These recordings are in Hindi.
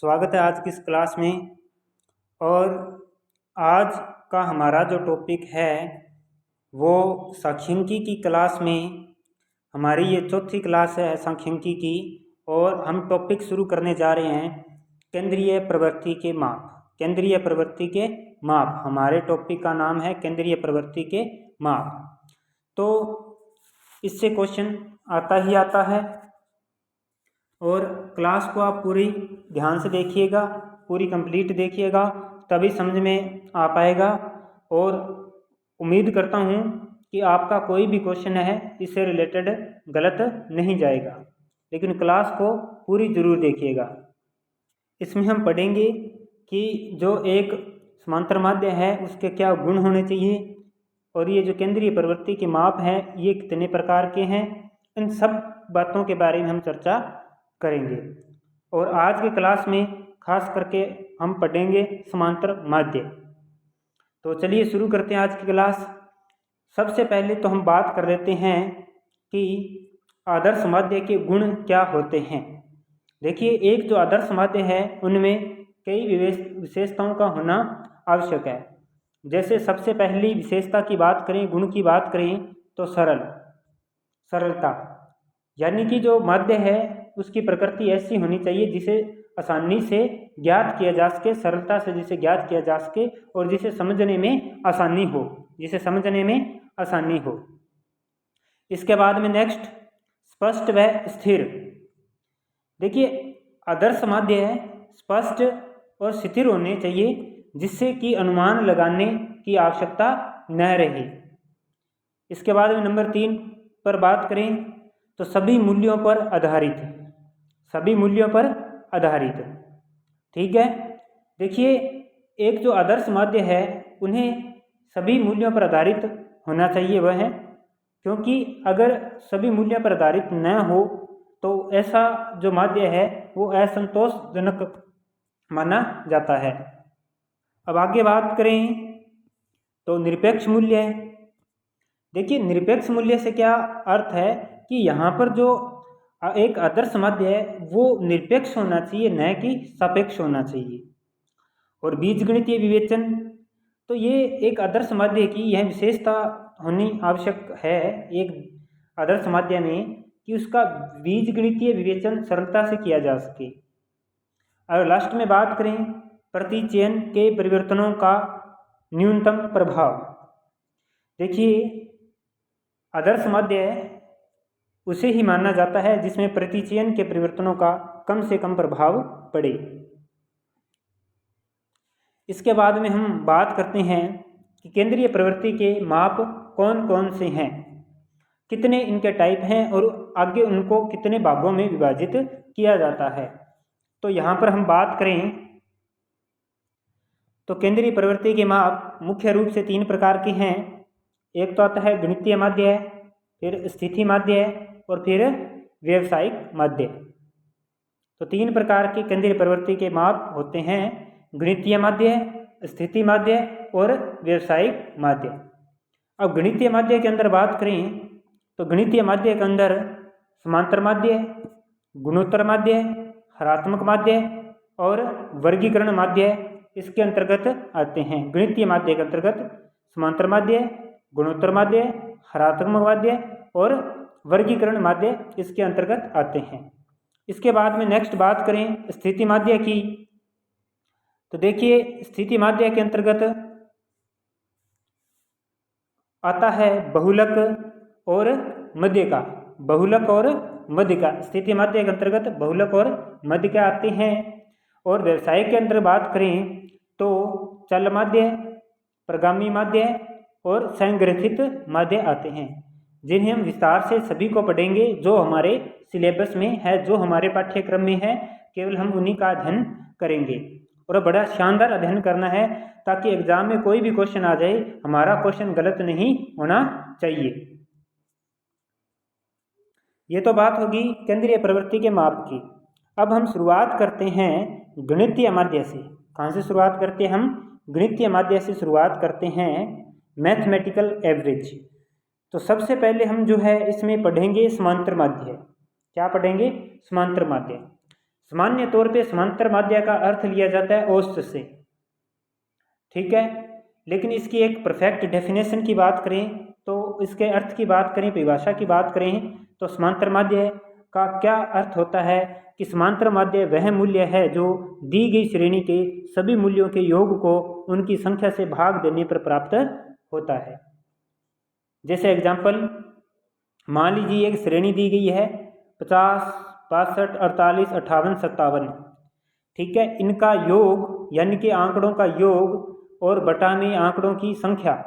स्वागत है आज की इस क्लास में। और आज का हमारा जो टॉपिक है वो सांख्यिकी की क्लास में हमारी ये चौथी क्लास है सांख्यिकी की। और हम टॉपिक शुरू करने जा रहे हैं केंद्रीय प्रवृत्ति के माप। केंद्रीय प्रवृत्ति के माप, हमारे टॉपिक का नाम है केंद्रीय प्रवृत्ति के माप। तो इससे क्वेश्चन आता ही आता है और क्लास को आप पूरी ध्यान से देखिएगा, पूरी कंप्लीट देखिएगा, तभी समझ में आ पाएगा। और उम्मीद करता हूँ कि आपका कोई भी क्वेश्चन है इससे रिलेटेड गलत नहीं जाएगा, लेकिन क्लास को पूरी ज़रूर देखिएगा। इसमें हम पढ़ेंगे कि जो एक समांतर माध्य है उसके क्या गुण होने चाहिए, और ये जो केंद्रीय प्रवृत्ति के माप हैं ये कितने प्रकार के हैं, इन सब बातों के बारे में हम चर्चा करेंगे। और आज की क्लास में खास करके हम पढ़ेंगे समांतर माध्य। तो चलिए शुरू करते हैं आज की क्लास। सबसे पहले तो हम बात कर लेते हैं कि आदर्श माध्य के गुण क्या होते हैं। देखिए, एक जो आदर्श माध्य है उनमें कई विशेषताओं का होना आवश्यक है। जैसे सबसे पहली विशेषता की बात करें, गुण की बात करें तो सरलता, यानी कि जो माध्य है उसकी प्रकृति ऐसी होनी चाहिए जिसे आसानी से ज्ञात किया जा सके, सरलता से जिसे ज्ञात किया जा सके और जिसे समझने में आसानी हो, इसके बाद में नेक्स्ट स्पष्ट व स्थिर। देखिए, आदर्श माध्य है स्पष्ट और स्थिर होने चाहिए जिससे कि अनुमान लगाने की आवश्यकता न रहे। इसके बाद में नंबर 3 पर बात करें तो सभी मूल्यों पर आधारित। ठीक है, देखिए, एक जो आदर्श माध्य है उन्हें सभी मूल्यों पर आधारित होना चाहिए वह है, क्योंकि अगर सभी मूल्यों पर आधारित न हो तो ऐसा जो माध्य है वो असंतोषजनक माना जाता है। अब आगे बात करें तो निरपेक्ष मूल्य है। देखिए, निरपेक्ष मूल्य से क्या अर्थ है कि यहाँ पर जो एक आदर्श माध्य है वो निरपेक्ष होना चाहिए, न कि सापेक्ष होना चाहिए। और बीजगणितीय विवेचन, तो ये एक आदर्श माध्य की यह विशेषता होनी आवश्यक है एक आदर्श माध्य में कि उसका बीजगणितीय विवेचन सरलता से किया जा सके। और लास्ट में बात करें प्रतिचयन के परिवर्तनों का न्यूनतम प्रभाव। देखिए, आदर्श माध्य उसे ही माना जाता है जिसमें प्रतिचयन के परिवर्तनों का कम से कम प्रभाव पड़े। इसके बाद में हम बात करते हैं कि केंद्रीय प्रवृत्ति के माप कौन कौन से हैं, कितने इनके टाइप हैं और आगे उनको कितने भागों में विभाजित किया जाता है। तो यहाँ पर हम बात करें तो केंद्रीय प्रवृत्ति के माप मुख्य रूप से 3 प्रकार के हैं। एक तो आता है गणितीय माध्य, फिर स्थिति माध्य और फिर व्यावसायिक माध्य। तो 3 प्रकार के केंद्रीय प्रवृत्ति के माप होते हैं, गणितीय माध्य, स्थिति माध्य और व्यावसायिक माध्य। अब गणितीय माध्य के अंदर बात करें तो गणितीय माध्य के अंदर समांतर माध्य, गुणोत्तर माध्य, हरात्मक माध्य और वर्गीकरण माध्य इसके अंतर्गत आते हैं। गणितीय माध्य के अंतर्गत समांतर माध्य, गुणोत्तर माध्य, हरात्मक माध्य और वर्गीकरण माध्य इसके अंतर्गत आते हैं। इसके बाद में नेक्स्ट बात करें स्थिति माध्य की, तो देखिए, स्थिति माध्य के अंतर्गत आता है बहुलक और मध्यिका। स्थिति माध्य के अंतर्गत बहुलक और मध्यिका आते हैं। और व्यवसाय के अंदर बात करें तो चल माध्य, प्रगामी माध्य और संग्रथित माध्य आते हैं, जिन्हें हम विस्तार से सभी को पढ़ेंगे जो हमारे सिलेबस में है, जो हमारे पाठ्यक्रम में है, केवल हम उन्हीं का अध्ययन करेंगे। और बड़ा शानदार अध्ययन करना है ताकि एग्जाम में कोई भी क्वेश्चन आ जाए हमारा क्वेश्चन गलत नहीं होना चाहिए। ये तो बात होगी केंद्रीय प्रवृत्ति के माप की। अब हम शुरुआत करते हैं गणितीय माध्य से। कहाँ से शुरुआत करते हैं हम? गणितीय माध्य से शुरुआत करते हैं, मैथमेटिकल एवरेज। तो सबसे पहले हम जो है इसमें पढ़ेंगे समांतर माध्य। क्या पढ़ेंगे? समांतर माध्य। सामान्य तौर पे समांतर माध्य का अर्थ लिया जाता है औसत से, ठीक है। लेकिन इसकी एक परफेक्ट डेफिनेशन की बात करें तो, इसके अर्थ की बात करें, परिभाषा की बात करें तो समांतर माध्य का क्या अर्थ होता है कि समांतर माध्य वह मूल्य है जो दी गई श्रेणी के सभी मूल्यों के योग को उनकी संख्या से भाग देने पर प्राप्त होता है। जैसे एग्जाम्पल, मान लीजिए एक श्रेणी दी गई है 50, 62, 48, 58, 57, ठीक है। इनका योग यानी कि आंकड़ों का योग और बटा में आंकड़ों की संख्या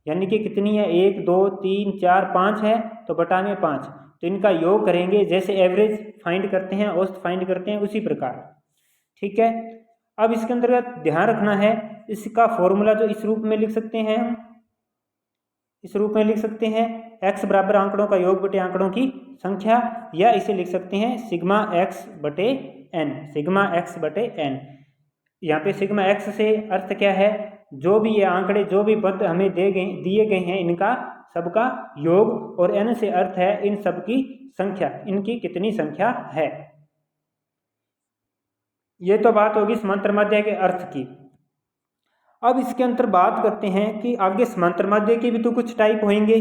यानी कि कितनी है, 1, 2, 3, 4, 5 है तो बटा में 5, तो इनका योग करेंगे जैसे एवरेज फाइंड करते हैं, औसत फाइंड करते हैं, उसी प्रकार, ठीक है। अब इसके अंतर्गत ध्यान रखना है, इसका फॉर्मूला जो इस रूप में लिख सकते हैं, इस रूप में लिख सकते हैं x बराबर आंकड़ों का योग बटे आंकड़ों की संख्या, या इसे लिख सकते हैं सिग्मा x बटे n, सिग्मा x बटे n। यहाँ पे सिग्मा x से अर्थ क्या है, जो भी ये आंकड़े, जो भी पद हमें दिए गए हैं इनका सबका योग, और n से अर्थ है इन सब की संख्या, इनकी कितनी संख्या है। ये तो बात होगी समांतर माध्य के अर्थ की। अब इसके अंतर बात करते हैं कि आगे समांतर माध्य के भी तो कुछ टाइप होंगे,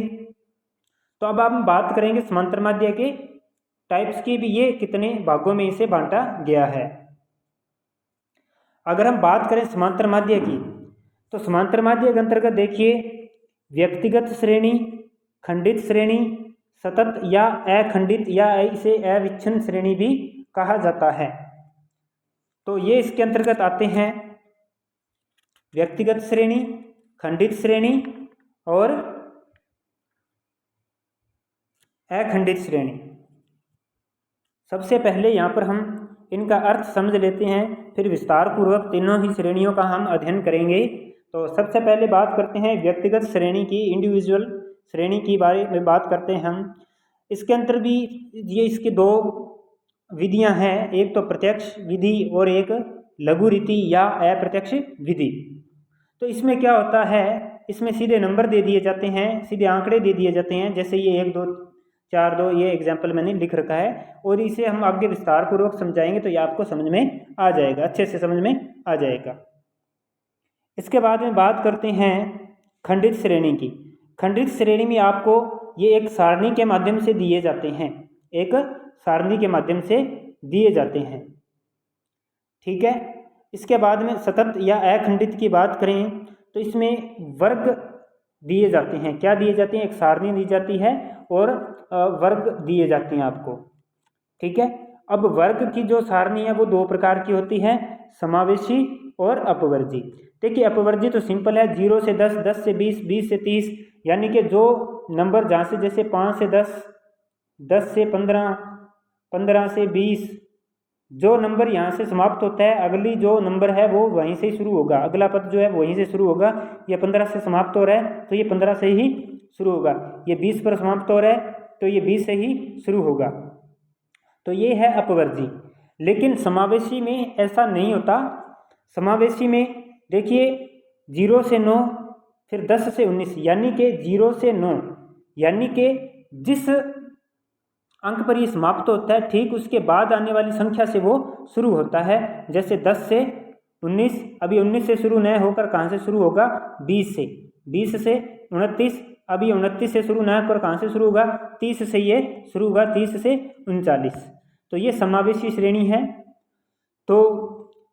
तो अब हम बात करेंगे समांतर माध्य के टाइप्स की भी, ये कितने भागों में इसे बांटा गया है। अगर हम बात करें समांतर माध्य की, तो समांतर माध्य के अंतर्गत देखिए व्यक्तिगत श्रेणी, खंडित श्रेणी, सतत या अखंडित या इसे अविच्छिन्न श्रेणी भी कहा जाता है। तो ये इसके अंतर्गत आते हैं व्यक्तिगत श्रेणी, खंडित श्रेणी और अखंडित श्रेणी। सबसे पहले यहाँ पर हम इनका अर्थ समझ लेते हैं, फिर विस्तार पूर्वक तीनों ही श्रेणियों का हम अध्ययन करेंगे। तो सबसे पहले बात करते हैं व्यक्तिगत श्रेणी की, इंडिविजुअल श्रेणी की बारे में बात करते हैं हम। इसके अंतर भी ये इसके दो विधियां हैं, एक तो प्रत्यक्ष विधि और एक लघु रीति या अप्रत्यक्ष विधि। तो इसमें क्या होता है, इसमें सीधे नंबर दे दिए जाते हैं, सीधे आंकड़े दे दिए जाते हैं, जैसे ये 1, 2, 4, 2 ये एग्जाम्पल मैंने लिख रखा है, और इसे हम आगे विस्तार पूर्वक समझाएंगे तो ये आपको समझ में आ जाएगा, अच्छे से समझ में आ जाएगा। इसके बाद में बात करते हैं खंडित श्रेणी की। खंडित श्रेणी में आपको ये एक सारणी के माध्यम से दिए जाते हैं, एक सारणी के माध्यम से दिए जाते हैं, ठीक है। इसके बाद में सतत या अखंडित की बात करें तो इसमें वर्ग दिए जाते हैं। क्या दिए जाते हैं, एक सारणी दी जाती है और वर्ग दिए जाते हैं आपको, ठीक है। अब वर्ग की जो सारणी है वो दो प्रकार की होती है, समावेशी और अपवर्जी। देखिए अपवर्जी तो सिंपल है, 0 से 10, 10 से 20, 20 से 30, यानी कि जो नंबर जहाँ से जैसे 5 से 10, 10 से 15, 15 से 20, जो नंबर यहाँ से समाप्त होता है अगली जो नंबर है वो वहीं से ही शुरू होगा, अगला पद जो है वहीं से शुरू होगा। ये 15 से समाप्त हो रहा है तो ये 15 से ही शुरू होगा, ये 20 पर समाप्त हो रहा है तो ये 20 से ही शुरू होगा। तो ये है अपवर्जी। लेकिन समावेशी में ऐसा नहीं होता। समावेशी में देखिए 0 से 9, फिर 10 से 19, यानी कि 0 से 9 यानी कि जिस अंक पर ये समाप्त होता है ठीक उसके बाद आने वाली संख्या से वो शुरू होता है। जैसे 10 से 19, अभी 19 से शुरू न होकर कहाँ से शुरू होगा, 20 से, 20 से 29, अभी 29 से शुरू न होकर कहाँ से शुरू होगा, 30 से ये शुरू होगा, 30 से 39। तो ये समावेशी श्रेणी है। तो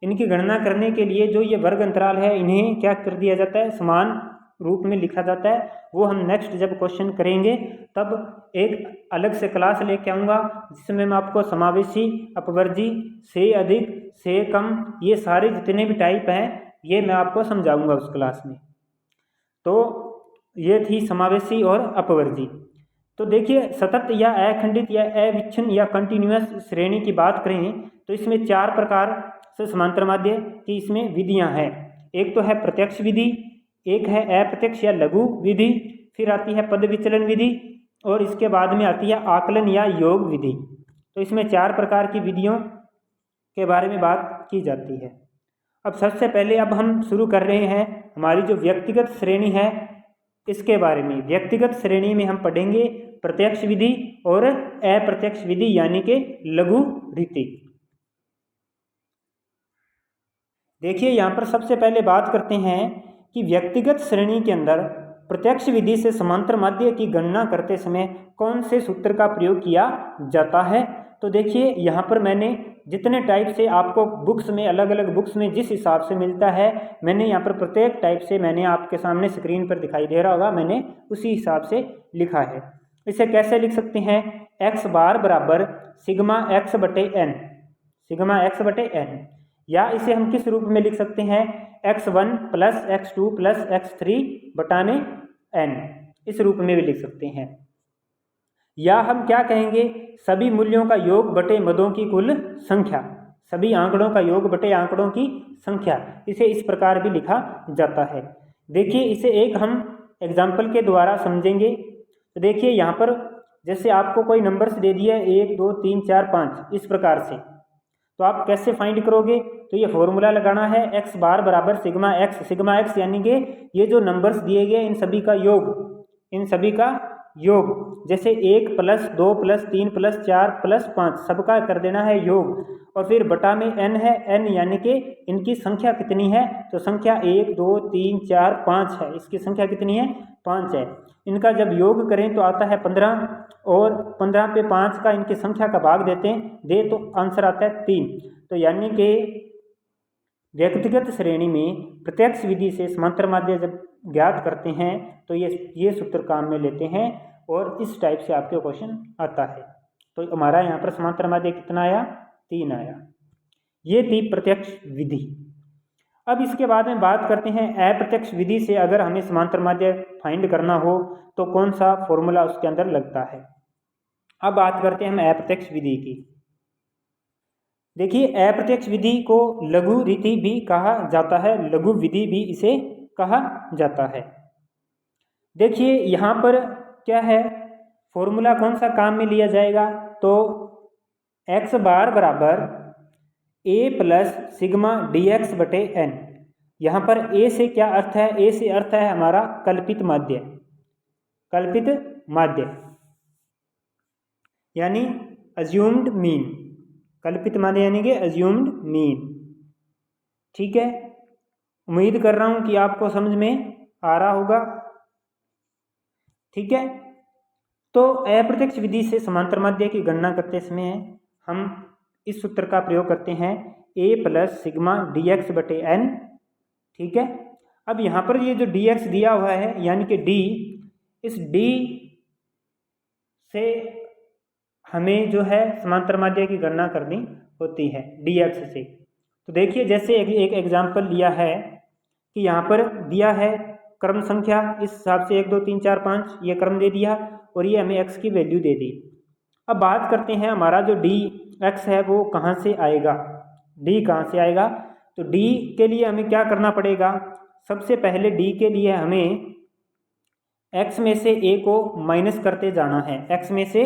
इनकी गणना करने के लिए जो ये वर्ग अंतराल है इन्हें क्या कर दिया जाता है, समान रूप में लिखा जाता है। वो हम नेक्स्ट जब क्वेश्चन करेंगे तब एक अलग से क्लास लेके आऊँगा जिसमें मैं आपको समावेशी, अपवर्जी, से अधिक, से कम, ये सारे जितने भी टाइप हैं ये मैं आपको समझाऊंगा उस क्लास में। तो ये थी समावेशी और अपवर्जी। तो देखिए सतत या अखंडित या अविच्छिन्न या कंटिन्यूअस श्रेणी की बात करें तो इसमें 4 प्रकार से समांतर माध्य की इसमें विधियां हैं। एक तो है प्रत्यक्ष विधि, एक है अप्रत्यक्ष या लघु विधि, फिर आती है पद विचलन विधि और इसके बाद में आती है आकलन या योग विधि। तो इसमें 4 प्रकार की विधियों के बारे में बात की जाती है। अब सबसे पहले अब हम शुरू कर रहे हैं हमारी जो व्यक्तिगत श्रेणी है इसके बारे में। व्यक्तिगत श्रेणी में हम पढ़ेंगे प्रत्यक्ष विधि और अप्रत्यक्ष विधि यानी कि लघु रीति। देखिए यहाँ पर सबसे पहले बात करते हैं कि व्यक्तिगत श्रेणी के अंदर प्रत्यक्ष विधि से समांतर माध्य की गणना करते समय कौन से सूत्र का प्रयोग किया जाता है। तो देखिए यहाँ पर मैंने जितने टाइप से आपको बुक्स में अलग अलग बुक्स में जिस हिसाब से मिलता है मैंने यहाँ पर प्रत्येक टाइप से मैंने आपके सामने स्क्रीन पर दिखाई दे रहा होगा, मैंने उसी हिसाब से लिखा है। इसे कैसे लिख सकते हैं, एक्स बार बराबर सिग्मा एक्स बटे एन, सिग्मा एक्स बटे एन, या इसे हम किस रूप में लिख सकते हैं, x1 plus x2 plus x3 बटा में n, इस रूप में भी लिख सकते हैं। या हम क्या कहेंगे, सभी मूल्यों का योग बटे मदों की कुल संख्या, सभी आंकड़ों का योग बटे आंकड़ों की संख्या, इसे इस प्रकार भी लिखा जाता है। देखिए इसे एक हम एग्जाम्पल के द्वारा समझेंगे। तो देखिए यहाँ पर जैसे आपको कोई नंबर्स दे दिया 1 2 3 4 5 इस प्रकार से, तो आप कैसे फाइंड करोगे, तो ये फॉर्मूला लगाना है x बार बराबर सिग्मा x यानी कि ये जो नंबर्स दिए गए इन सभी का योग, इन सभी का योग, जैसे 1 प्लस 2 प्लस 3 प्लस 4 प्लस 5 सबका कर देना है योग, और फिर बटा में n है, n यानी कि इनकी संख्या कितनी है, तो संख्या 1 2 3 4 5 है, इसकी संख्या कितनी है 5 है। इनका जब योग करें तो आता है 15, और 15 पे 5 का इनकी संख्या का भाग देते हैं तो आंसर आता है 3। तो यानी कि व्यक्तिगत श्रेणी में प्रत्यक्ष विधि से समांतर माध्य जब ज्ञात करते हैं तो ये सूत्र काम में लेते हैं, और इस टाइप से आपके क्वेश्चन आता है। तो हमारा यहाँ पर समांतर माध्य कितना आया, 3 आया। ये थी प्रत्यक्ष विधि। अब इसके बाद में बात करते हैं अप्रत्यक्ष विधि से अगर हमें समांतर माध्य फाइंड करना हो तो कौन सा फॉर्मूला उसके अंदर लगता है। अब बात करते हैं हम अप्रत्यक्ष विधि की। देखिए अप्रत्यक्ष विधि को लघु रीति भी कहा जाता है, लघु विधि भी इसे कहा जाता है। देखिए यहाँ पर क्या है, फॉर्मूला कौन सा काम में लिया जाएगा, तो x बार बराबर a प्लस सिग्मा dx बटे n। यहाँ पर a से क्या अर्थ है, a से अर्थ है हमारा कल्पित माध्य, कल्पित माध्य यानी अज्यूम्ड मीन, कल्पित माध्य यानी कि अज्यूम्ड मीन। ठीक है, उम्मीद कर रहा हूँ कि आपको समझ में आ रहा होगा। ठीक है, तो अप्रत्यक्ष विधि से समांतर माध्य की गणना करते समय हम इस सूत्र का प्रयोग करते हैं a प्लस सिग्मा dx बटे n। ठीक है, अब यहाँ पर ये जो dx दिया हुआ है यानी कि d, इस d से हमें जो है समांतर माध्य की गणना करनी होती है dx से। तो देखिए जैसे एक एग्जाम्पल लिया है कि यहाँ पर दिया है क्रम संख्या, इस हिसाब से 1 2 3 4 5 ये क्रम दे दिया, और ये हमें x की वैल्यू दे दी। अब बात करते हैं हमारा जो dx है वो कहाँ से आएगा, d कहाँ से आएगा। तो d के लिए हमें क्या करना पड़ेगा, सबसे पहले d के लिए हमें x में से a को माइनस करते जाना है, x में से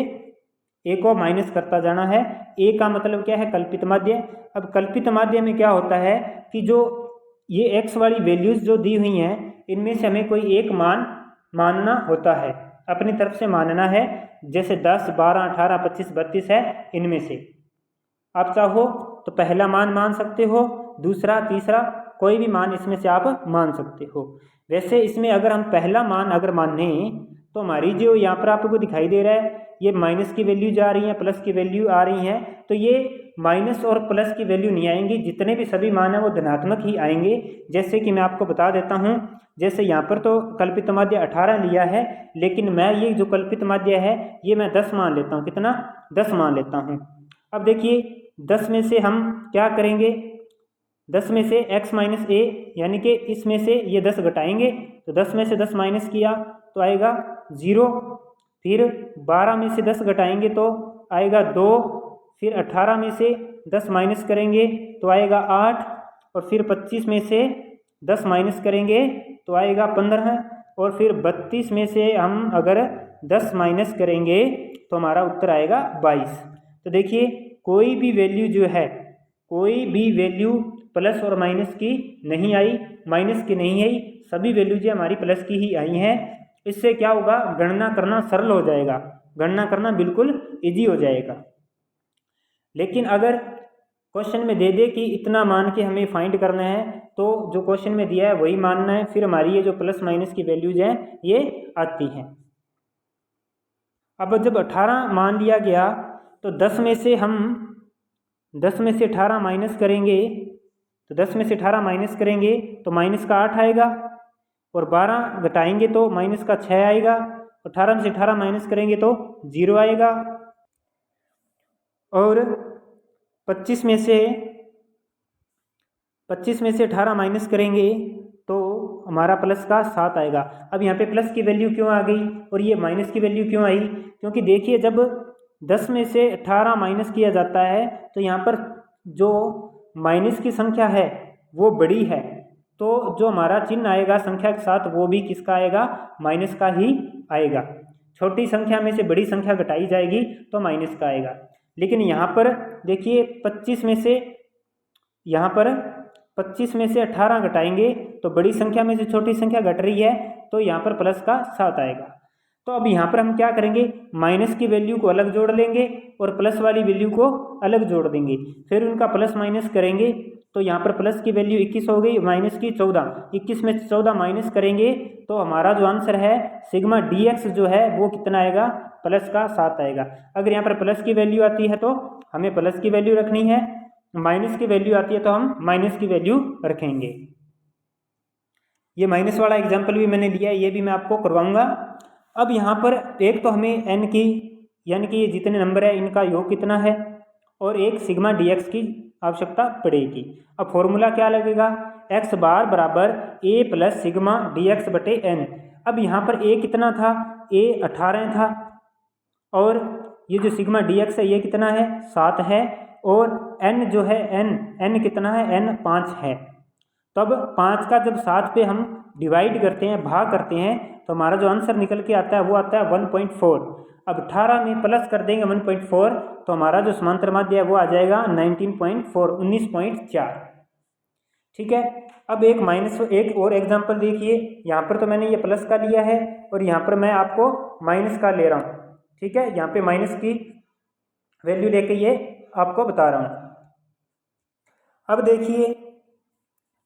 a को माइनस करता जाना है। a का मतलब क्या है, कल्पित माध्य। अब कल्पित माध्य में क्या होता है कि जो ये x वाली वैल्यूज जो दी हुई हैं इनमें से हमें कोई एक मान मानना होता है, अपनी तरफ से मानना है, जैसे 10 12 18 25 32 है, इनमें से आप चाहो तो पहला मान मान सकते हो, दूसरा तीसरा कोई भी मान इसमें से आप मान सकते हो। वैसे इसमें अगर हम पहला मान अगर माने तो हमारी जो यहाँ पर आपको दिखाई दे रहा है ये माइनस की वैल्यू जा रही है, प्लस की वैल्यू आ रही है, तो ये माइनस और प्लस की वैल्यू नहीं आएंगी, जितने भी सभी मान है वो धनात्मक ही आएंगे। जैसे कि मैं आपको बता देता हूँ, जैसे यहाँ पर तो कल्पित माध्य 18 लिया है, लेकिन मैं ये जो कल्पित माध्य है ये मैं 10 मान लेता हूँ, कितना 10 मान लेता हूँ। अब देखिए 10 में से हम क्या करेंगे, 10 में से x माइनस a यानी कि इसमें से ये 10 घटाएंगे, तो 10 में से 10 माइनस किया तो आएगा 0, फिर 12 में से 10 घटाएंगे तो आएगा 2, फिर 18 में से 10 माइनस करेंगे तो आएगा 8, और फिर 25 में से 10 माइनस करेंगे तो आएगा 15, और फिर 32 में से हम अगर 10 माइनस करेंगे तो हमारा उत्तर आएगा 22। तो देखिए कोई भी वैल्यू जो है, कोई भी वैल्यू प्लस और माइनस की नहीं आई, माइनस की नहीं आई, सभी वैल्यू जो हमारी प्लस की ही आई हैं। इससे क्या होगा, गणना करना सरल हो जाएगा, गणना करना बिल्कुल इजी हो जाएगा। लेकिन अगर क्वेश्चन में दे दे कि इतना मान के हमें फाइंड करना है, तो जो क्वेश्चन में दिया है वही मानना है, फिर हमारी ये जो प्लस माइनस की वैल्यूज हैं ये आती हैं। अब जब 18 मान लिया गया तो 10 में से 18 माइनस करेंगे, तो 10 में से 18 माइनस करेंगे तो माइनस का 8 आएगा, और 12 घटाएंगे तो माइनस का 6 आएगा, 18 में से 18 माइनस करेंगे तो 0 आएगा, और 25 में से 18 माइनस करेंगे तो हमारा प्लस का 7 आएगा। अब यहाँ पे प्लस की वैल्यू क्यों आ गई और ये माइनस की वैल्यू क्यों आई? क्योंकि देखिए जब 10 में से 18 माइनस किया जाता है तो यहाँ पर जो माइनस की संख्या है वो बड़ी है, तो जो हमारा चिन्ह आएगा संख्या के साथ वो भी किसका आएगा? माइनस का ही आएगा। छोटी संख्या में से बड़ी संख्या घटाई जाएगी तो माइनस का आएगा। लेकिन यहाँ पर देखिए 25 में से 18 घटाएंगे तो बड़ी संख्या में से छोटी संख्या घट रही है, तो यहाँ पर प्लस का 7 आएगा। तो अब यहाँ पर हम क्या करेंगे? माइनस की वैल्यू को अलग जोड़ लेंगे और प्लस वाली वैल्यू को अलग जोड़ देंगे, फिर उनका प्लस माइनस करेंगे तो यहाँ पर प्लस की वैल्यू 21 हो गई, माइनस की 14। 21 में 14 माइनस करेंगे तो हमारा जो आंसर है सिग्मा dx जो है वो कितना आएगा? प्लस का 7 आएगा। अगर यहाँ पर प्लस की वैल्यू आती है तो हमें प्लस की वैल्यू रखनी है, माइनस की वैल्यू आती है तो हम माइनस की वैल्यू रखेंगे। ये माइनस वाला एग्जाम्पल भी मैंने लिया है, ये भी मैं आपको करवाऊंगा। अब यहाँ पर एक तो हमें n की यानी कि ये जितने नंबर है इनका योग कितना है, और एक सिग्मा dx की आवश्यकता पड़ेगी। अब फॉर्मूला क्या लगेगा? x बार बराबर a प्लस सिग्मा dx बटे n। अब यहाँ पर a कितना था? a 18 था, और ये जो सिग्मा dx है ये कितना है? 7 है, और n जो है n कितना है? n 5 है। तब 5 का जब 7 पे हम डिवाइड करते हैं, भाग करते हैं, तो हमारा जो आंसर निकल के आता है वो आता है 1.4। अब 18 में प्लस कर देंगे 1.4 तो हमारा जो समांतर माध्य है वो आ जाएगा 19.4, 19.4। ठीक है। अब एक और एग्जांपल देखिए, यहाँ पर तो मैंने ये प्लस का लिया है और यहाँ पर मैं आपको माइनस का ले रहा हूँ। ठीक है, यहाँ पे माइनस की वैल्यू लेके ये आपको बता रहा हूँ। अब देखिए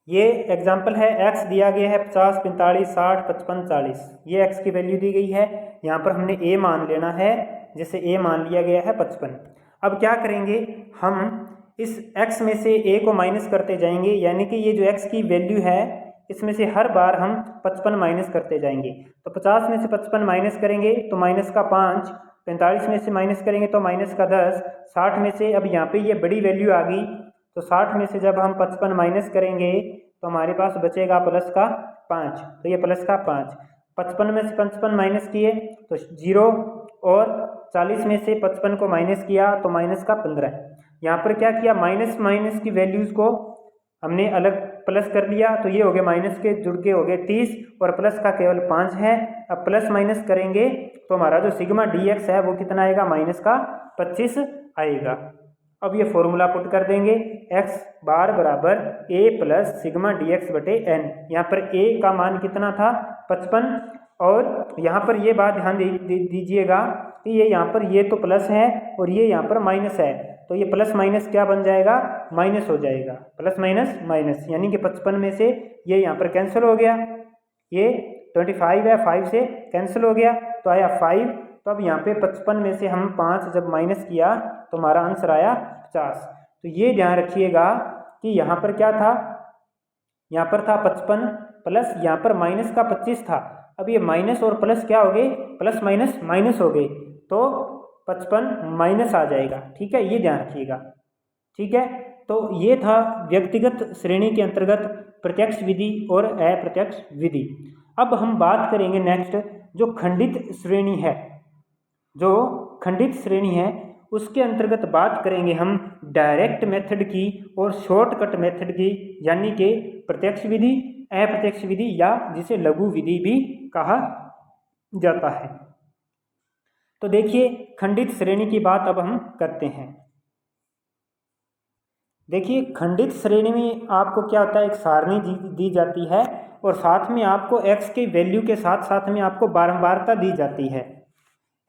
ये एग्जाम्पल है, x दिया गया है 50, 45, 60, 55, 40, ये x की वैल्यू दी गई है। यहाँ पर हमने a मान लेना है, जैसे a मान लिया गया है 55। अब क्या करेंगे? हम इस x में से a को माइनस करते जाएंगे, यानी कि ये जो x की वैल्यू है इसमें से हर बार हम 55 माइनस करते जाएंगे। तो 50 में से 55 माइनस करेंगे तो माइनस का 5, 45 में से माइनस करेंगे तो माइनस का 10, 60 में से, अब यहाँ पे ये बड़ी वैल्यू आ गई तो 60 में से जब हम 55 माइनस करेंगे तो हमारे पास बचेगा प्लस का 5, तो ये प्लस का 5। 55 में से 55 माइनस किए तो 0, और 40 में से 55 को माइनस किया तो माइनस का 15। यहाँ पर क्या किया? माइनस माइनस की वैल्यूज़ को हमने अलग प्लस कर लिया, तो ये हो गए माइनस के जुड़ के हो गए 30, और प्लस का केवल 5 है। अब प्लस माइनस करेंगे तो हमारा जो सिग्मा dx है वो कितना आएगा? माइनस का 25 आएगा। अब ये फॉर्मूला पुट कर देंगे, x बार बराबर a प्लस सिग्मा dx बटे n। यहाँ पर a का मान कितना था? 55, और यहाँ पर ये बात ध्यान दीजिएगा कि ये यहाँ पर ये तो प्लस है और ये यहाँ पर माइनस है, तो ये प्लस माइनस क्या बन जाएगा? माइनस हो जाएगा। प्लस माइनस माइनस, यानी कि 55 में से ये यहाँ पर कैंसिल हो गया, ये 25 है, 5 से कैंसिल हो गया तो आया 5। तो अब यहाँ पे 55 में से हम 5 जब माइनस किया तो हमारा आंसर आया 50। तो ये ध्यान रखिएगा कि यहाँ पर क्या था? यहाँ पर था 55 प्लस यहाँ पर माइनस का 25 था। अब ये माइनस और प्लस क्या हो गए? प्लस माइनस माइनस हो गए, तो 55 माइनस आ जाएगा। ठीक है, ये ध्यान रखिएगा। ठीक है, तो ये था व्यक्तिगत श्रेणी के अंतर्गत प्रत्यक्ष विधि और अप्रत्यक्ष विधि। अब हम बात करेंगे नेक्स्ट, जो खंडित श्रेणी है, जो खंडित श्रेणी है उसके अंतर्गत बात करेंगे हम डायरेक्ट मेथड की और शॉर्टकट मेथड की, यानी कि प्रत्यक्ष विधि, अप्रत्यक्ष विधि, या जिसे लघु विधि भी कहा जाता है। तो देखिए खंडित श्रेणी की बात अब हम करते हैं। देखिए खंडित श्रेणी में आपको क्या होता है? एक सारणी दी जाती है और साथ में आपको x के वैल्यू के साथ साथ में आपको बारंबारता दी जाती है।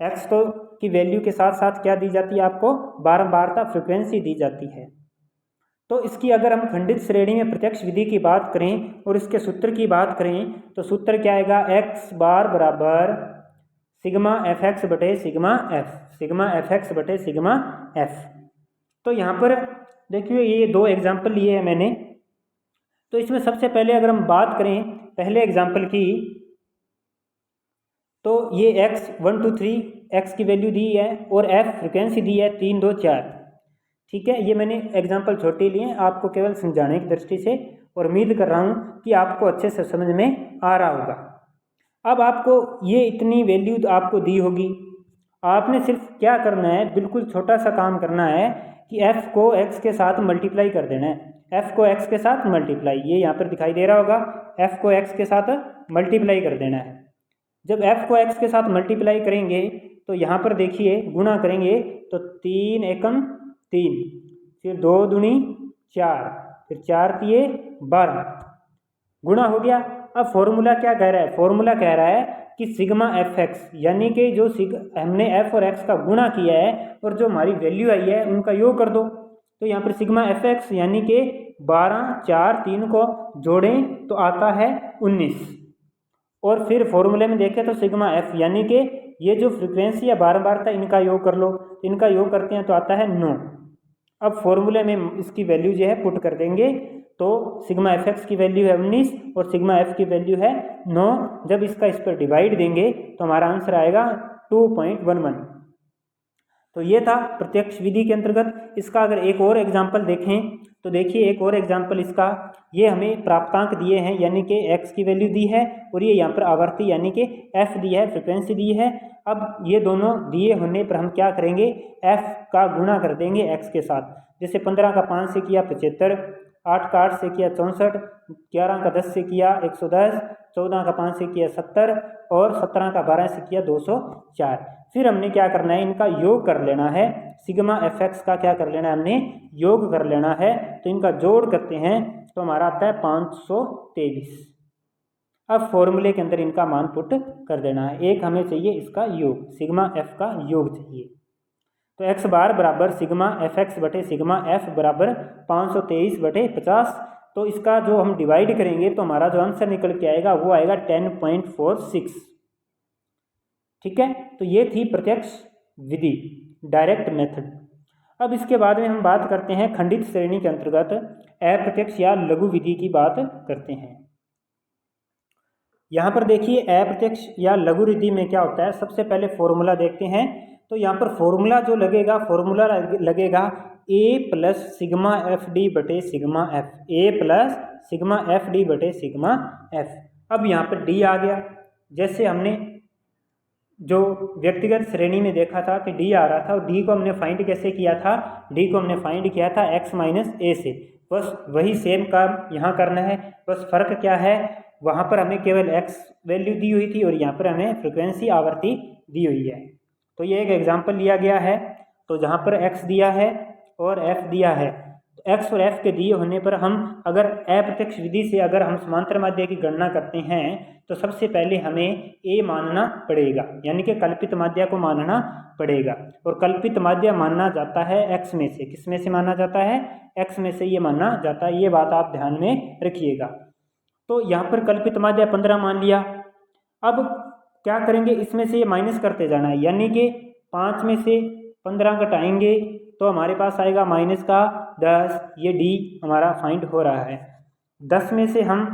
x तो की वैल्यू के साथ साथ क्या दी जाती है? आपको बारंबारता, फ्रिक्वेंसी दी जाती है। तो इसकी अगर हम खंडित श्रेणी में प्रत्यक्ष विधि की बात करें और इसके सूत्र की बात करें तो सूत्र क्या आएगा, एक्स बार बराबर सिग्मा एफ एक्स बटे sigma F, sigma F x बटे सिग्मा एफ। तो यहाँ पर देखिए ये दो एग्जाम्पल लिए हैं मैंने। तो इसमें सबसे पहले अगर हम बात करें पहले एग्जाम्पल की, तो ये एक्स 1 2 3 एक्स की वैल्यू दी है और एफ फ्रिक्वेंसी दी है 3 2 4। ठीक है, ये मैंने एग्जाम्पल छोटे लिए आपको केवल समझाने की दृष्टि से, और उम्मीद कर रहा हूँ कि आपको अच्छे से समझ में आ रहा होगा। अब आपको ये इतनी वैल्यू आपको दी होगी, आपने सिर्फ क्या करना है, बिल्कुल छोटा सा काम करना है कि f को x के साथ मल्टीप्लाई कर देना है। f को x के साथ मल्टीप्लाई, ये यहाँ पर दिखाई दे रहा होगा, f को x के साथ मल्टीप्लाई कर देना है। जब f को x के साथ मल्टीप्लाई करेंगे तो यहाँ पर देखिए गुणा करेंगे तो 3 एकम 3, फिर 2 दूनी 4, फिर 4 तिये 12, गुणा हो गया। अब फॉर्मूला क्या कह रहा है, फॉर्मूला कह रहा है कि सिग्मा एफ एक्स, यानी कि जो हमने एफ और एक्स का गुणा किया है और जो हमारी वैल्यू आई है उनका योग कर दो। तो यहाँ पर सिग्मा एफ एक्स यानी कि 12 4 3 को जोड़ें तो आता है 19, और फिर फॉर्मूले में देखें तो सिग्मा एफ यानी कि ये जो फ्रिक्वेंसी या बारंबारता इनका योग कर लो, इनका योग करते हैं तो आता है 9। अब फॉर्मूले में इसकी वैल्यू जो है पुट कर देंगे तो सिग्मा एफ एक्स की वैल्यू है 19 और सिग्मा एफ की वैल्यू है 9। जब इसका इस पर डिवाइड देंगे तो हमारा आंसर आएगा 2.11। तो ये था प्रत्यक्ष विधि के अंतर्गत। इसका अगर एक और एग्जाम्पल देखें तो देखिए एक और एग्जाम्पल इसका, ये हमें प्राप्तांक दिए हैं यानी कि x की वैल्यू दी है और ये यहाँ पर आवर्ती यानी कि f दी है, फ्रिक्वेंसी दी है। अब ये दोनों दिए होने पर हम क्या करेंगे, f का गुणा कर देंगे x के साथ। जैसे 15 का 5 से किया 75, 8 का 8 से किया 64, 11 का 10 से किया 110, 14 का 5 से किया 70 और 17 का 12 से किया 204। फिर हमने क्या करना है, इनका योग कर लेना है। सिग्मा एफ एक्स का क्या कर लेना है, हमने योग कर लेना है। तो इनका जोड़ करते हैं तो हमारा आता है 523। अब फॉर्मूले के अंदर इनका मान पुट कर देना है। एक हमें चाहिए इसका योग, सिग्मा एफ का योग चाहिए। तो एक्स बार बराबर सिग्मा एफ एक्स बटे सिग्मा एफ बराबर 523 बटे 50। तो इसका जो हम डिवाइड करेंगे तो हमारा जो आंसर निकल के आएगा वो आएगा 10.46। ठीक है, तो ये थी प्रत्यक्ष विधि, डायरेक्ट मेथड। अब इसके बाद में हम बात करते हैं खंडित श्रेणी के अंतर्गत अप्रत्यक्ष या लघु विधि की बात करते हैं। यहाँ पर देखिए अप्रत्यक्ष या लघु विधि में क्या होता है, सबसे पहले फॉर्मूला देखते हैं। तो यहाँ पर फॉर्मूला जो लगेगा, फॉर्मूला लगेगा a plus sigma F D बटे sigma F, a plus sigma F D बटे सिग्मा एफ। अब यहाँ पर d आ गया, जैसे हमने जो व्यक्तिगत श्रेणी में देखा था कि d आ रहा था और d को हमने फाइंड कैसे किया था, d को हमने फाइंड किया था x माइनस ए से। बस वही सेम काम यहाँ करना है, बस फ़र्क क्या है, वहाँ पर हमें केवल x वैल्यू दी हुई थी और यहाँ पर हमें फ्रिक्वेंसी आवर्ती दी हुई है। तो ये एक एग्जांपल लिया गया है, तो जहाँ पर x दिया है और f दिया है, तो x और f के दिए होने पर हम अगर अप्रत्यक्ष विधि से अगर हम समांतर माध्य की गणना करते हैं तो सबसे पहले हमें a मानना पड़ेगा, यानी कि कल्पित माध्य को मानना पड़ेगा। और कल्पित माध्य माना जाता है x में से, किस में से माना जाता है, x में से ये माना जाता है। ये बात आप ध्यान में रखिएगा। तो यहाँ पर कल्पित माध्य 15 मान लिया। अब क्या करेंगे, इसमें से ये माइनस करते जाना है, यानी कि 5 में से 15 घटाएंगे तो हमारे पास आएगा माइनस का 10। ये डी हमारा फाइंड हो रहा है। 10 में से हम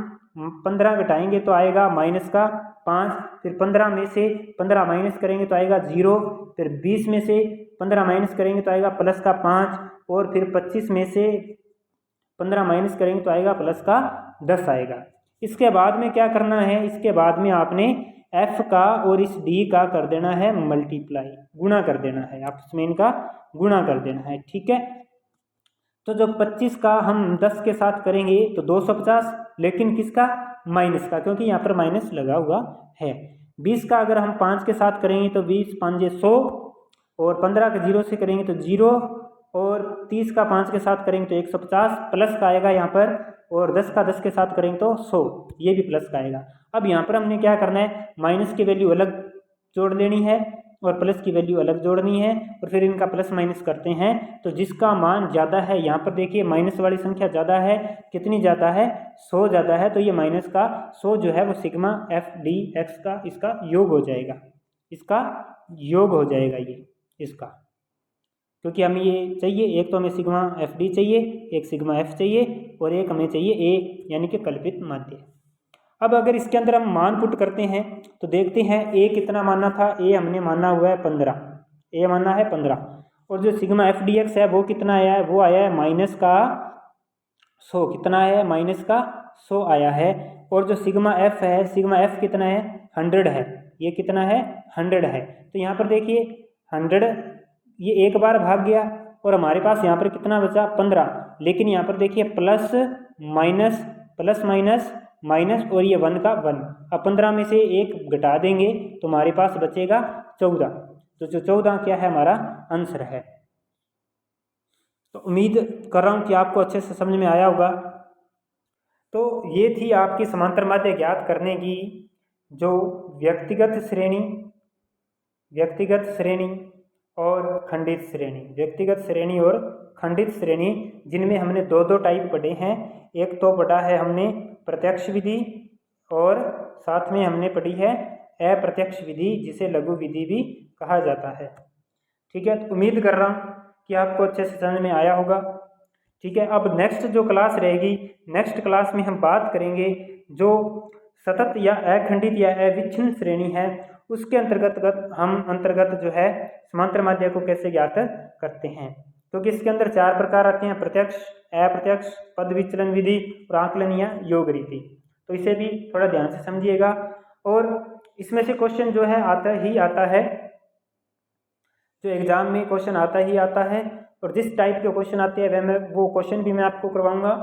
15 घटाएंगे तो आएगा माइनस का 5, फिर 15 में से 15 माइनस करेंगे तो आएगा 0, फिर 20 में से 15 माइनस करेंगे तो आएगा प्लस का 5, और फिर 25 में से 15 माइनस करेंगे तो आएगा प्लस का 10 आएगा। इसके बाद में क्या करना है, इसके बाद में आपने f का और इस d का कर देना है मल्टीप्लाई, गुणा कर देना है, आपस में इनका गुणा कर देना है। ठीक है, तो जब 25 का हम 10 के साथ करेंगे तो 250, लेकिन किसका, माइनस का, क्योंकि यहाँ पर माइनस लगा हुआ है। 20 का अगर हम 5 के साथ करेंगे तो 20 5 100, और 15 का 0 से करेंगे तो 0, और 30 का 5 के साथ करेंगे तो 150 प्लस का आएगा यहाँ पर, और 10 का 10 के साथ करेंगे तो 100, ये भी प्लस का आएगा। अब यहाँ पर हमने क्या करना है, माइनस की वैल्यू अलग जोड़ लेनी है और प्लस की वैल्यू अलग जोड़नी है और फिर इनका प्लस माइनस करते हैं। तो जिसका मान ज़्यादा है, यहाँ पर देखिए माइनस वाली संख्या ज़्यादा है, कितनी ज़्यादा है, 100 ज़्यादा है, तो ये माइनस का 100 जो है वो सिग्मा एफ डी एक्स का इसका योग हो जाएगा, इसका योग हो जाएगा ये इसका, क्योंकि हमें ये चाहिए, एक तो हमें सिग्मा एफ डी चाहिए, एक सिग्मा एफ चाहिए और एक हमें चाहिए ए यानी कि कल्पित माध्य। अब अगर इसके अंदर हम मान पुट करते हैं तो देखते हैं ए कितना माना था, ए हमने माना हुआ है 15, ए माना है 15 और जो सिग्मा एफ डी एक्स है वो कितना आया है, वो आया है माइनस का 100, कितना है माइनस का 100 आया है। और जो सिग्मा एफ है, सिग्मा एफ कितना है 100 है, ये कितना है 100 है। तो यहाँ पर देखिए 100 ये एक बार भाग गया और हमारे पास यहाँ पर कितना बचा 15, लेकिन यहाँ पर देखिए प्लस माइनस माइनस और ये 1 का 1, अब 15 में से एक घटा देंगे तो हमारे पास बचेगा 14, तो जो 14 क्या है हमारा आंसर है। तो उम्मीद कर रहा हूँ कि आपको अच्छे से समझ में आया होगा। तो ये थी आपकी समांतर माध्य ज्ञात करने की जो व्यक्तिगत श्रेणी और खंडित श्रेणी, व्यक्तिगत श्रेणी और खंडित श्रेणी, जिनमें हमने दो टाइप पढ़े हैं। एक तो पढ़ा है हमने प्रत्यक्ष विधि और साथ में हमने पढ़ी है अप्रत्यक्ष विधि, जिसे लघु विधि भी कहा जाता है। ठीक है, तो उम्मीद कर रहा हूँ कि आपको अच्छे से समझ में आया होगा। ठीक है, अब नेक्स्ट जो क्लास रहेगी, नेक्स्ट क्लास में हम बात करेंगे जो सतत या अखंडित या अविच्छिन्न श्रेणी है, उसके अंतर्गत जो है समांतर माध्य को कैसे ज्ञात करते हैं। क्योंकि इसके अंदर 4 प्रकार आते हैं, प्रत्यक्ष, अप्रत्यक्ष, पद विचलन विधि और आकलन या योग रीति। तो इसे भी थोड़ा ध्यान से समझिएगा। और इसमें से क्वेश्चन जो है आता है, जो एग्जाम में क्वेश्चन आता है और जिस टाइप के क्वेश्चन आते हैं वो क्वेश्चन भी मैं आपको करवाऊंगा।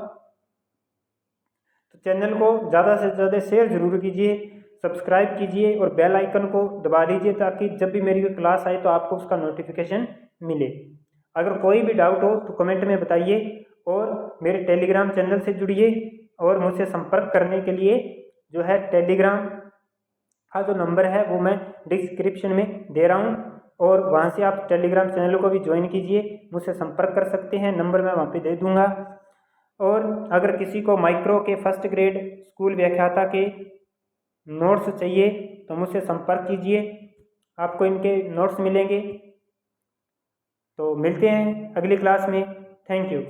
तो चैनल को ज़्यादा से ज़्यादा शेयर जरूर कीजिए, सब्सक्राइब कीजिए और बेल आइकन को दबा लीजिए ताकि जब भी मेरी क्लास आए तो आपको उसका नोटिफिकेशन मिले। अगर कोई भी डाउट हो तो कमेंट में बताइए और मेरे टेलीग्राम चैनल से जुड़िए और मुझसे संपर्क करने के लिए जो है टेलीग्राम का जो नंबर है वो मैं डिस्क्रिप्शन में दे रहा हूँ और वहाँ से आप टेलीग्राम चैनल को भी ज्वाइन कीजिए, मुझसे संपर्क कर सकते हैं, नंबर मैं वहाँ पे दे दूँगा। और अगर किसी को माइक्रो के फर्स्ट ग्रेड स्कूल व्याख्याता के नोट्स चाहिए तो मुझसे संपर्क कीजिए, आपको इनके नोट्स मिलेंगे। तो मिलते हैं अगली क्लास में। Thank you.